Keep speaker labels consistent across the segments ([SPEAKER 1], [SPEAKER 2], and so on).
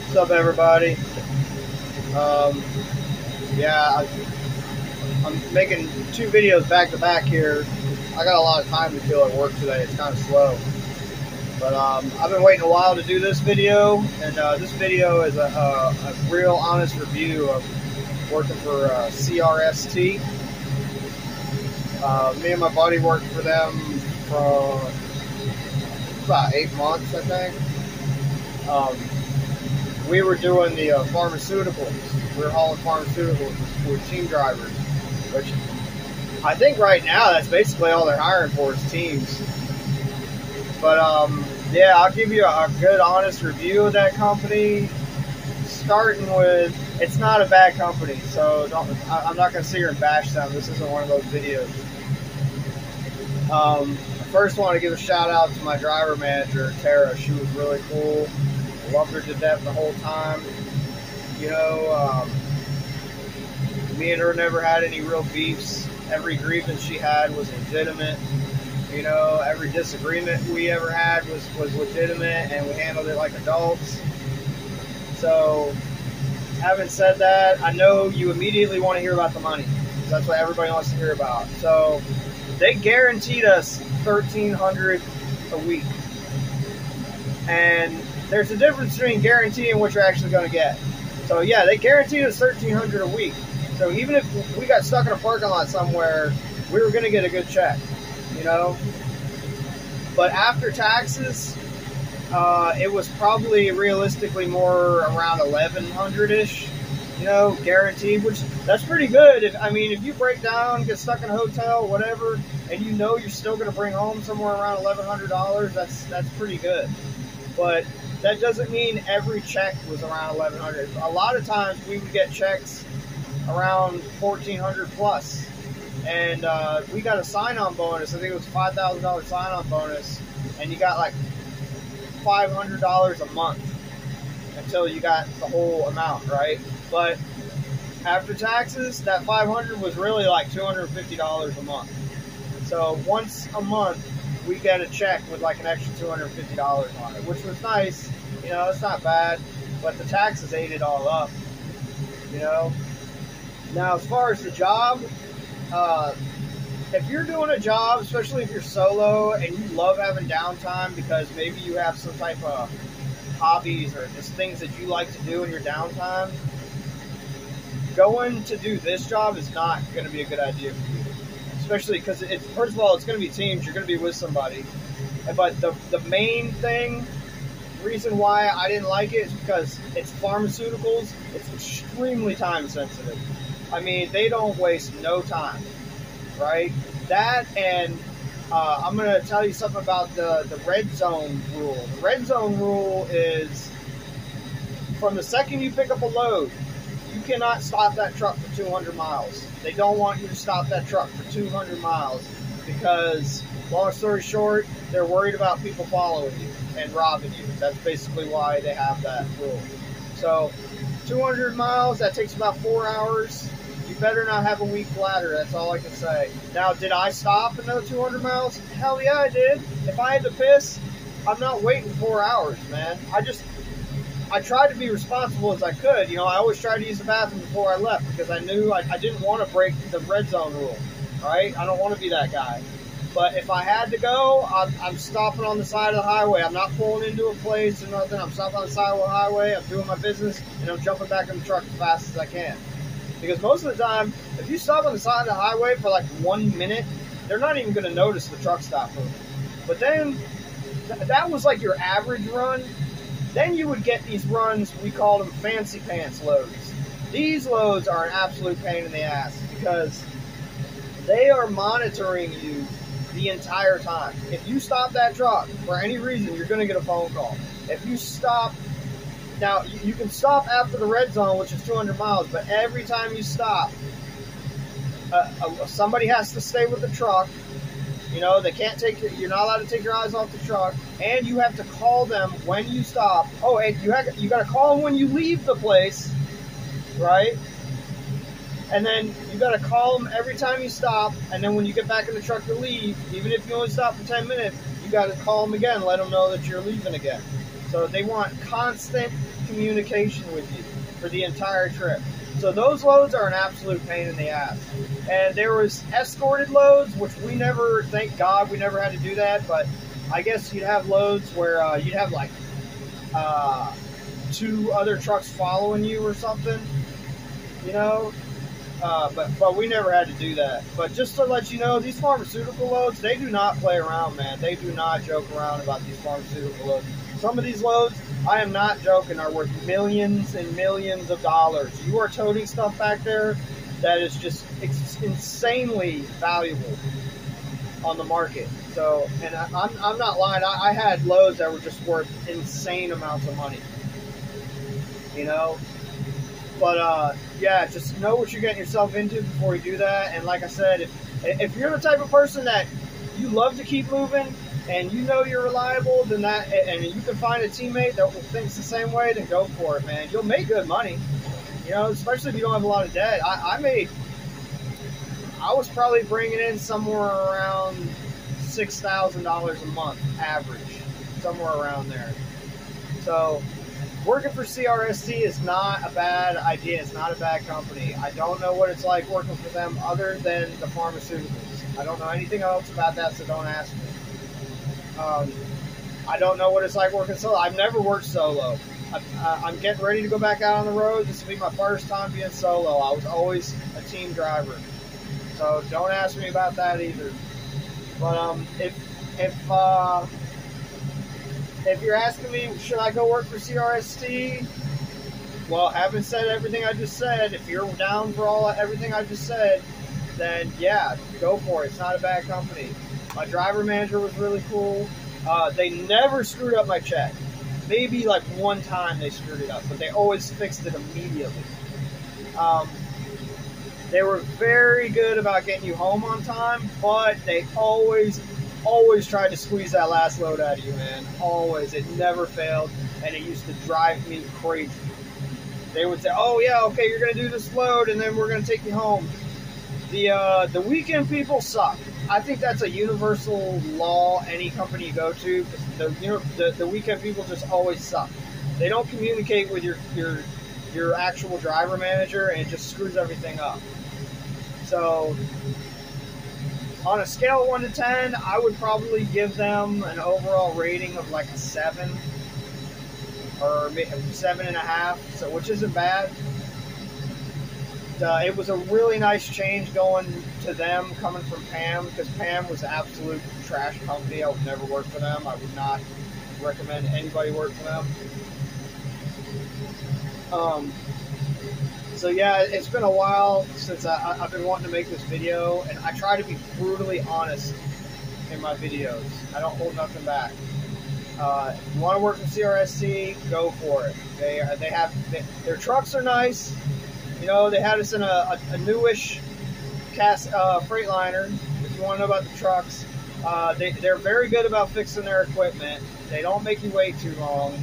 [SPEAKER 1] What's up, everybody? Yeah, I'm making 2 videos back to back here. I got a lot of time to kill at work today. It's kind of slow, but I've been waiting a while to do this video, and this video is a real honest review of working for CRST. Me and my buddy worked for them for about 8 months, I think. We were doing the pharmaceuticals. We were hauling pharmaceuticals for team drivers, which I think right now that's basically all they're hiring for is teams. But yeah, I'll give you a good, honest review of that company. Starting with, it's not a bad company, so I'm not going to sit here and bash them. This isn't one of those videos. I first want to give a shout out to my driver manager, Tara. She was really cool. Loved her to death the whole time. You know, me and her never had any real beefs. Every grievance she had was legitimate. You know, every disagreement we ever had was legitimate, and we handled it like adults. So, having said that, I know you immediately want to hear about the money, because that's what everybody wants to hear about. So, they guaranteed us $1,300 a week. And there's a difference between guaranteeing what you're actually going to get. So yeah, they guaranteed us $1,300 a week. So even if we got stuck in a parking lot somewhere, we were going to get a good check, you know. But after taxes, it was probably realistically more around $1,100-ish, you know, guaranteed, which that's pretty good. If you break down, get stuck in a hotel, whatever, and you know you're still going to bring home somewhere around $1,100, that's pretty good. But that doesn't mean every check was around $1,100. A lot of times we would get checks around $1,400 plus. And we got a sign-on bonus. I think it was a $5,000 sign-on bonus. And you got like $500 a month until you got the whole amount, right? But after taxes, that $500 was really like $250 a month. So once a month, we get a check with like an extra $250 on it, which was nice. You know, it's not bad, but the taxes ate it all up, you know. Now, as far as the job, if you're doing a job, especially if you're solo and you love having downtime because maybe you have some type of hobbies or just things that you like to do in your downtime, going to do this job is not going to be a good idea for you. Especially because, first of all, it's going to be teams. You're going to be with somebody. But the main reason why I didn't like it is because it's pharmaceuticals. It's extremely time sensitive. I mean, they don't waste no time, right? That, and I'm going to tell you something about the red zone rule. The red zone rule is from the second you pick up a load, you cannot stop that truck for 200 miles. They don't want you to stop that truck for 200 miles because, long story short, they're worried about people following you and robbing you. That's basically why they have that rule. So, 200 miles, that takes about 4 hours. You better not have a weak bladder, that's all I can say. Now, did I stop another 200 miles? Hell yeah, I did. If I had to piss, I'm not waiting 4 hours, man. I tried to be responsible as I could. You know, I always tried to use the bathroom before I left because I knew I didn't want to break the red zone rule, right? I don't want to be that guy. But if I had to go, I'm stopping on the side of the highway. I'm not pulling into a place or nothing. I'm stopping on the side of the highway. I'm doing my business, and I'm jumping back in the truck as fast as I can. Because most of the time, if you stop on the side of the highway for like 1 minute, they're not even going to notice the truck stop moving. But then, that was like your average run. Then you would get these runs, we call them fancy pants loads. These loads are an absolute pain in the ass because they are monitoring you the entire time. If you stop that truck for any reason, you're going to get a phone call. If you stop, now you can stop after the red zone, which is 200 miles, but every time you stop, somebody has to stay with the truck. You know, they can't you're not allowed to take your eyes off the truck, and you have to call them when you stop. Oh, and you got to call them when you leave the place, right? And then you got to call them every time you stop, and then when you get back in the truck to leave, even if you only stop for 10 minutes, you got to call them again, let them know that you're leaving again. So they want constant communication with you for the entire trip. So those loads are an absolute pain in the ass. And there was escorted loads, which we never, thank God, we never had to do that. But I guess you'd have loads where you'd have like 2 other trucks following you or something, you know. But we never had to do that. But just to let you know, these pharmaceutical loads, they do not play around, man. They do not joke around about these pharmaceutical loads. Some of these loads, I am not joking, are worth millions and millions of dollars. You are toting stuff back there that is just insanely valuable on the market. So, and I'm not lying. I had loads that were just worth insane amounts of money, you know. But yeah, just know what you're getting yourself into before you do that. And like I said, if you're the type of person that you love to keep moving and you know you're reliable, then and you can find a teammate that thinks the same way, then go for it, man. You'll make good money, you know, especially if you don't have a lot of debt. I was probably bringing in somewhere around $6,000 a month average, somewhere around there. So working for CRST is not a bad idea. It's not a bad company. I don't know what it's like working for them other than the pharmaceuticals. I don't know anything else about that, so don't ask me. I don't know what it's like working solo. I've never worked solo. I'm getting ready to go back out on the road. This will be my first time being solo. I was always a team driver. So don't ask me about that either. But if you're asking me, should I go work for CRST? Well, having said everything I just said, if you're down for everything I just said, then yeah, go for it. It's not a bad company. My driver manager was really cool. They never screwed up my check. Maybe like one time they screwed it up, but they always fixed it immediately. They were very good about getting you home on time, but they always tried to squeeze that last load out of you, man. Always. It never failed, and it used to drive me crazy. They would say, oh, yeah, okay, you're going to do this load, and then we're going to take you home. The weekend people suck. I think that's a universal law any company you go to. The weekend people just always suck. They don't communicate with your actual driver manager, and it just screws everything up. So on a scale of 1 to 10, I would probably give them an overall rating of like a 7 or 7.5, so which isn't bad. It was a really nice change going to them coming from Pam, because Pam was an absolute trash company. I would never work for them. I would not recommend anybody work for them. So yeah, it's been a while since I've been wanting to make this video, and I try to be brutally honest in my videos. I don't hold nothing back. If you want to work for CRST, go for it. Their trucks are nice. You know, they had us in a newish Freightliner. If you want to know about the trucks, they're very good about fixing their equipment. They don't make you wait too long.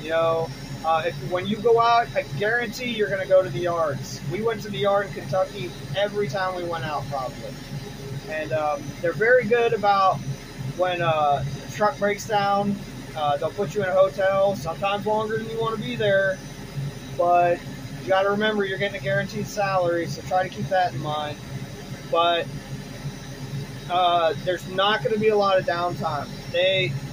[SPEAKER 1] You know, when you go out, I guarantee you're going to go to the yards. We went to the yard in Kentucky every time we went out, probably. And they're very good about when the truck breaks down. They'll put you in a hotel, sometimes longer than you want to be there. But you got to remember, you're getting a guaranteed salary, so try to keep that in mind. But there's not going to be a lot of downtime.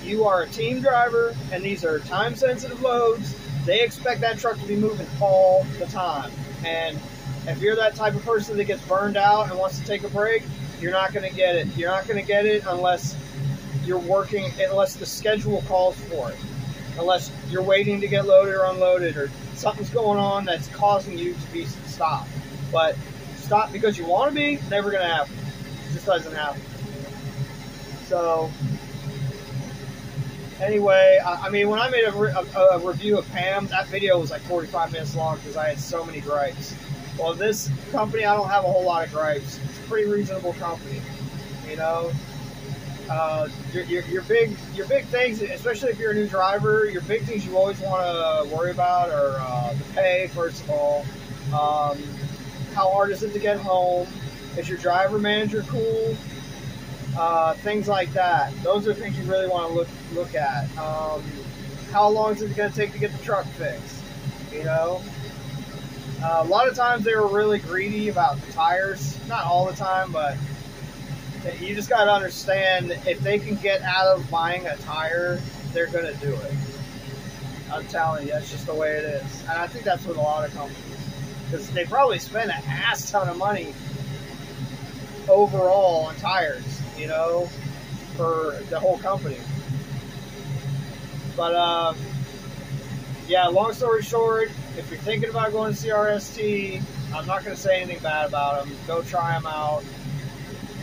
[SPEAKER 1] You are a team driver, and these are time-sensitive loads. They expect that truck to be moving all the time. And if you're that type of person that gets burned out and wants to take a break, you're not going to get it. You're not going to get it unless you're working, unless the schedule calls for it. Unless you're waiting to get loaded or unloaded, or something's going on that's causing you to be stopped. But stop because you want to be, never going to happen. It just doesn't happen. So anyway, I mean, when I made a review of Pam, that video was like 45 minutes long because I had so many gripes. Well, this company, I don't have a whole lot of gripes. It's a pretty reasonable company, you know. Your big things, especially if you're a new driver, your big things you always want to worry about are the pay, first of all. How hard is it to get home? Is your driver manager cool? Things like that. Those are things you really want to look at. how long is it going to take to get the truck fixed? You know, a lot of times they were really greedy about the tires. Not all the time, but you just got to understand, if they can get out of buying a tire, they're going to do it. I'm telling you, that's just the way it is. And I think that's with a lot of companies. Because they probably spend an ass ton of money overall on tires, you know, for the whole company. But, yeah, long story short, if you're thinking about going to CRST, I'm not going to say anything bad about them. Go try them out.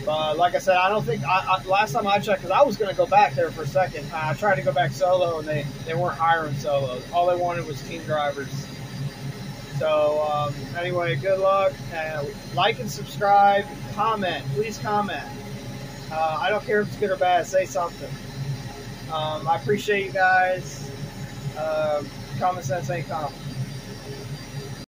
[SPEAKER 1] But like I said, I don't think, last time I checked, because I was going to go back there for a second, I tried to go back solo, and they weren't hiring solos. All they wanted was team drivers. So anyway, good luck. Like and subscribe. Comment. Please comment. I don't care if it's good or bad. Say something. I appreciate you guys. Common sense ain't common.